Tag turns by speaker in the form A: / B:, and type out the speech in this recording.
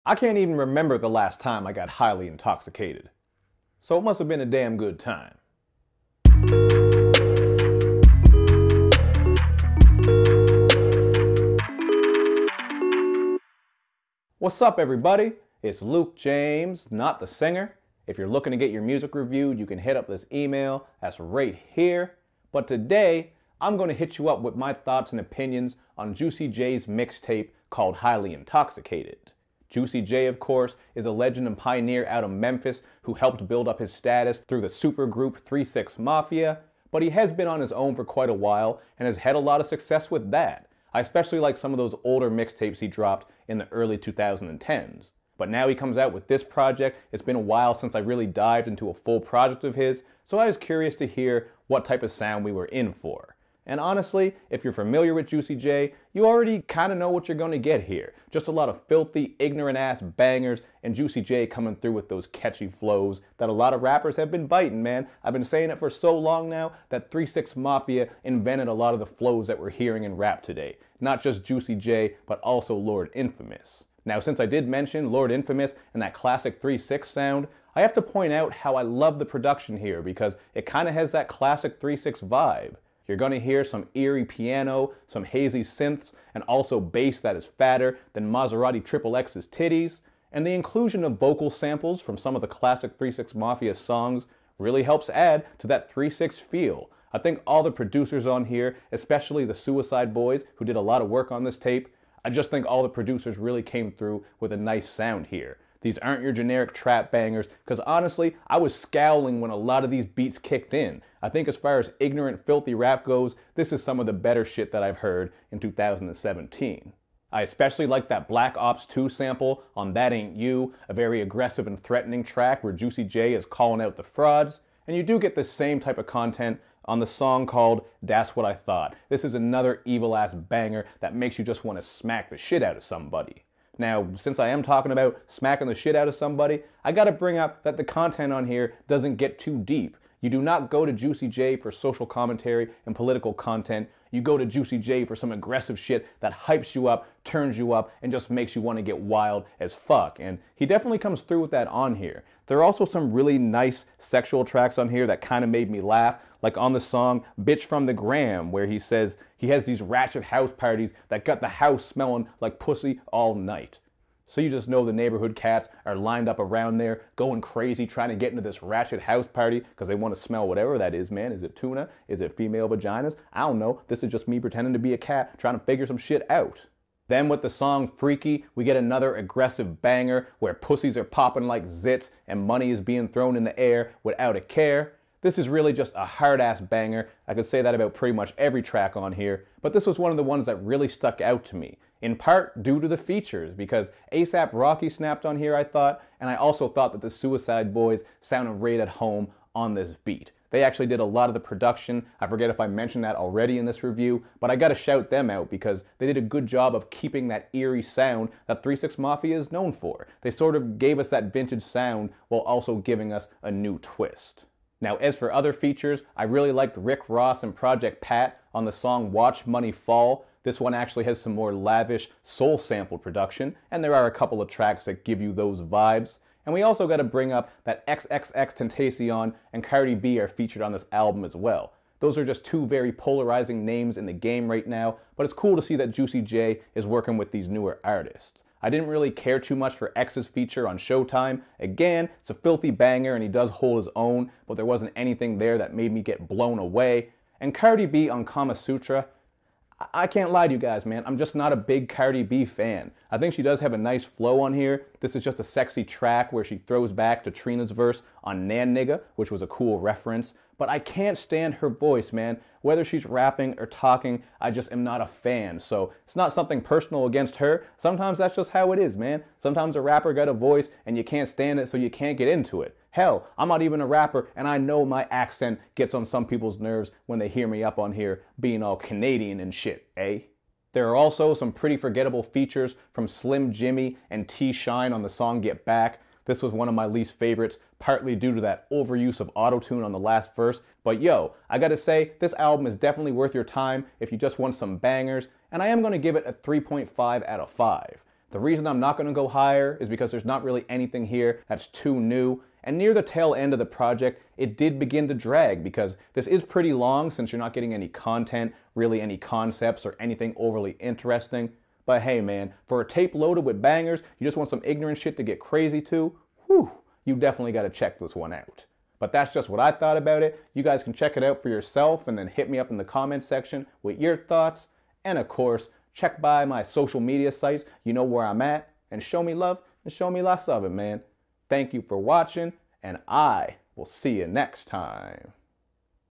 A: I can't even remember the last time I got highly intoxicated. So it must have been a damn good time. What's up, everybody? It's Luke James, not the singer. If you're looking to get your music reviewed, you can hit up this email. That's right here. But today, I'm going to hit you up with my thoughts and opinions on Juicy J's mixtape called Highly Intoxicated. Juicy J, of course, is a legend and pioneer out of Memphis who helped build up his status through the supergroup 3 6 Mafia, but he has been on his own for quite a while and has had a lot of success with that. I especially like some of those older mixtapes he dropped in the early 2010s. But now he comes out with this project. It's been a while since I really dived into a full project of his, so I was curious to hear what type of sound we were in for. And honestly, if you're familiar with Juicy J, you already kind of know what you're going to get here. Just a lot of filthy, ignorant-ass bangers, and Juicy J coming through with those catchy flows that a lot of rappers have been biting, man. I've been saying it for so long now that 3 6 Mafia invented a lot of the flows that we're hearing in rap today. Not just Juicy J, but also Lord Infamous. Now, since I did mention Lord Infamous and that classic 3 6 sound, I have to point out how I love the production here because it kind of has that classic 3 6 vibe. You're going to hear some eerie piano, some hazy synths, and also bass that is fatter than Maserati XXX's titties. And the inclusion of vocal samples from some of the classic 3 6 Mafia songs really helps add to that 3 6 feel. I think all the producers on here, especially the Suicide Boys, who did a lot of work on this tape, I just think all the producers really came through with a nice sound here. These aren't your generic trap bangers, because honestly, I was scowling when a lot of these beats kicked in. I think as far as ignorant, filthy rap goes, this is some of the better shit that I've heard in 2017. I especially like that Black Ops 2 sample on That Ain't You, a very aggressive and threatening track where Juicy J is calling out the frauds. And you do get the same type of content on the song called That's What I Thought. This is another evil-ass banger that makes you just want to smack the shit out of somebody. Now, since I am talking about smacking the shit out of somebody, I gotta bring up that the content on here doesn't get too deep. You do not go to Juicy J for social commentary and political content. You go to Juicy J for some aggressive shit that hypes you up, turns you up, and just makes you want to get wild as fuck. And he definitely comes through with that on here. There are also some really nice sexual tracks on here that kind of made me laugh, like on the song Bitch from the Gram, where he says he has these ratchet house parties that got the house smelling like pussy all night. So you just know the neighborhood cats are lined up around there, going crazy, trying to get into this ratchet house party because they want to smell whatever that is, man. Is it tuna? Is it female vaginas? I don't know. This is just me pretending to be a cat, trying to figure some shit out. Then with the song Freaky, we get another aggressive banger where pussies are popping like zits and money is being thrown in the air without a care. This is really just a hard-ass banger. I could say that about pretty much every track on here, but this was one of the ones that really stuck out to me. In part due to the features, because A$AP Rocky snapped on here, I thought, and I also thought that the Suicide Boys sounded right at home on this beat. They actually did a lot of the production. I forget if I mentioned that already in this review, but I gotta shout them out because they did a good job of keeping that eerie sound that 3 6 Mafia is known for. They sort of gave us that vintage sound while also giving us a new twist. Now, as for other features, I really liked Rick Ross and Project Pat on the song Watch Money Fall. This one actually has some more lavish soul sample production, and there are a couple of tracks that give you those vibes. And we also got to bring up that XXXTentacion and Cardi B are featured on this album as well. Those are just two very polarizing names in the game right now, but it's cool to see that Juicy J is working with these newer artists. I didn't really care too much for X's feature on Showtime. Again, it's a filthy banger and he does hold his own, but there wasn't anything there that made me get blown away. And Cardi B on Kamasutra, I can't lie to you guys, man. I'm just not a big Cardi B fan. I think she does have a nice flow on here. This is just a sexy track where she throws back to Trina's verse on Nan Nigga, which was a cool reference. But I can't stand her voice, man. Whether she's rapping or talking, I just am not a fan. So it's not something personal against her. Sometimes that's just how it is, man. Sometimes a rapper got a voice and you can't stand it, so you can't get into it. Hell, I'm not even a rapper, and I know my accent gets on some people's nerves when they hear me up on here being all Canadian and shit, eh? There are also some pretty forgettable features from Slim Jimmy and T-Shine on the song Get Back. This was one of my least favorites, partly due to that overuse of autotune on the last verse. But yo, I gotta say, this album is definitely worth your time if you just want some bangers, and I am gonna give it a 3.5 out of 5. The reason I'm not going to go higher is because there's not really anything here that's too new. And near the tail end of the project, it did begin to drag because this is pretty long since you're not getting any content, really any concepts or anything overly interesting. But hey man, for a tape loaded with bangers, you just want some ignorant shit to get crazy to, whew, you definitely got to check this one out. But that's just what I thought about it. You guys can check it out for yourself and then hit me up in the comments section with your thoughts. And of course, check by my social media sites. You know where I'm at. And show me love and show me lots of it, man. Thank you for watching, and I will see you next time.